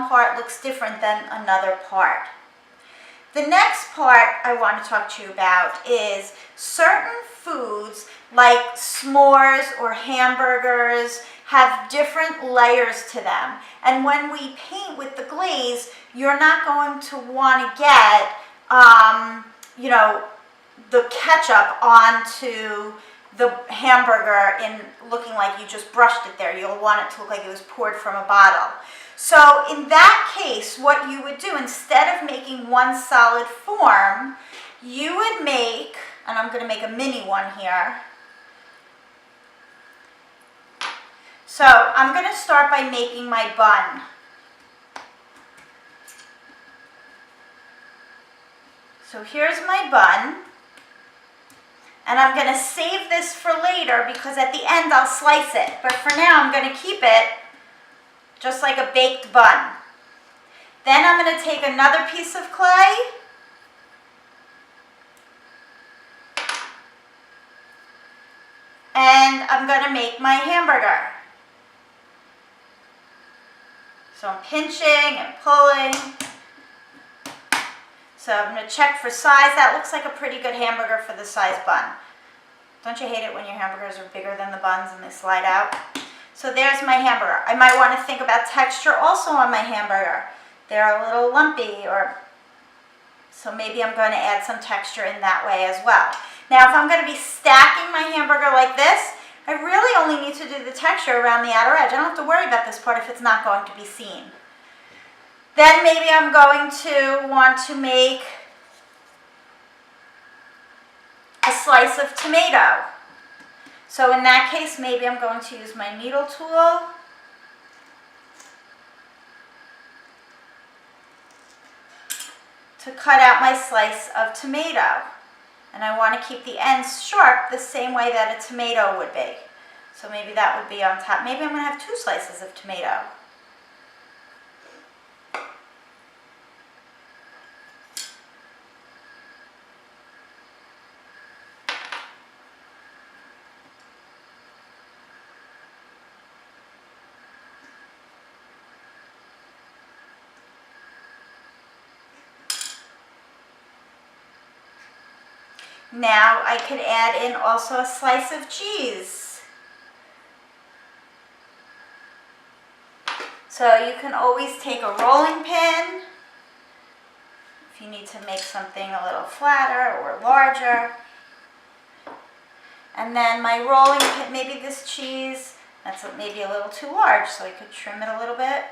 part looks different than another part. The next part I want to talk to you about is certain foods like s'mores or hamburgers have different layers to them. And when we paint with the glaze, you're not going to want to get, the ketchup onto the hamburger in looking like you just brushed it there. You'll want it to look like it was poured from a bottle. So in that case, what you would do, instead of making one solid form, you would make, and I'm going to make a mini one here. So I'm going to start by making my bun. So here's my bun. And I'm going to save this for later because at the end I'll slice it. But for now I'm going to keep it just like a baked bun. Then I'm going to take another piece of clay and I'm going to make my hamburger. So I'm pinching and pulling. So I'm going to check for size. That looks like a pretty good hamburger for the size bun. Don't you hate it when your hamburgers are bigger than the buns and they slide out? So there's my hamburger. I might want to think about texture also on my hamburger. They're a little lumpy, so maybe I'm going to add some texture in that way as well. Now if I'm going to be stacking my hamburger like this, I really only need to do the texture around the outer edge. I don't have to worry about this part if it's not going to be seen. Then maybe I'm going to want to make a slice of tomato. So in that case, maybe I'm going to use my needle tool to cut out my slice of tomato. And I want to keep the ends sharp the same way that a tomato would be. So maybe that would be on top. Maybe I'm going to have 2 slices of tomato. Now I could add in also a slice of cheese. So you can always take a rolling pin if you need to make something a little flatter or larger. And then my rolling pin, maybe this cheese, that's maybe a little too large, so I could trim it a little bit.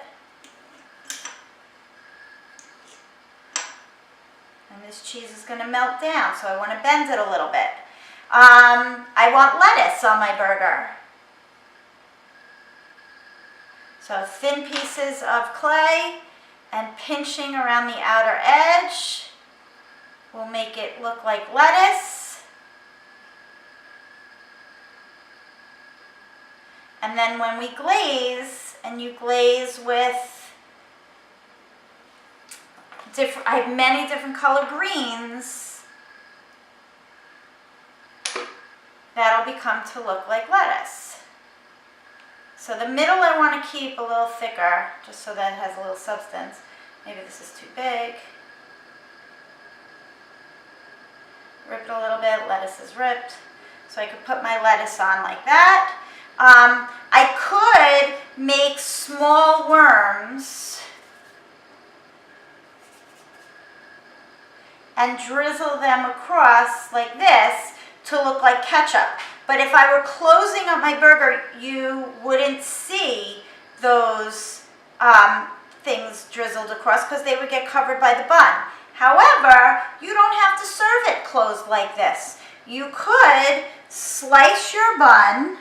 And this cheese is going to melt down, so I want to bend it a little bit. I want lettuce on my burger. So thin pieces of clay and pinching around the outer edge will make it look like lettuce. And then when we glaze, and you glaze with I have many different color greens, that'll become to look like lettuce. So the middle I want to keep a little thicker, just so that it has a little substance. Maybe this is too big. Rip it a little bit, lettuce is ripped. So I could put my lettuce on like that. I could make small worms and drizzle them across like this to look like ketchup. But if I were closing up my burger, you wouldn't see those things drizzled across because they would get covered by the bun. However, you don't have to serve it closed like this. You could slice your bun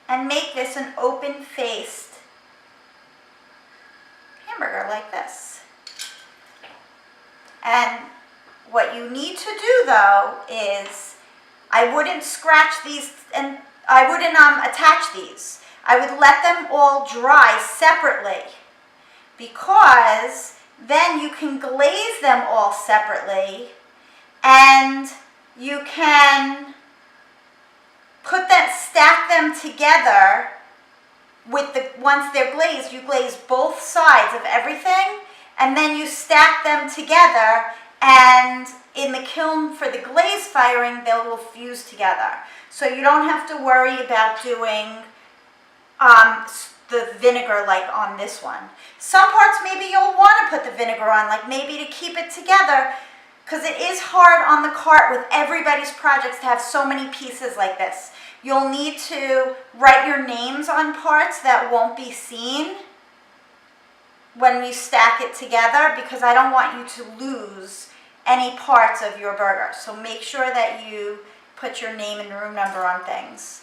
and make this an open-faced hamburger like this. And what you need to do though is, I wouldn't scratch these and I wouldn't attach these. I would let them all dry separately, because then you can glaze them all separately and you can stack them together once they're glazed, you glaze both sides of everything, and then you stack them together, and in the kiln for the glaze firing, they will fuse together. So you don't have to worry about doing the vinegar like on this one. Some parts maybe you'll want to put the vinegar on, like maybe to keep it together, because it is hard on the cart with everybody's projects to have so many pieces like this. You'll need to write your names on parts that won't be seen when you stack it together, because I don't want you to lose any parts of your burger. So make sure that you put your name and room number on things.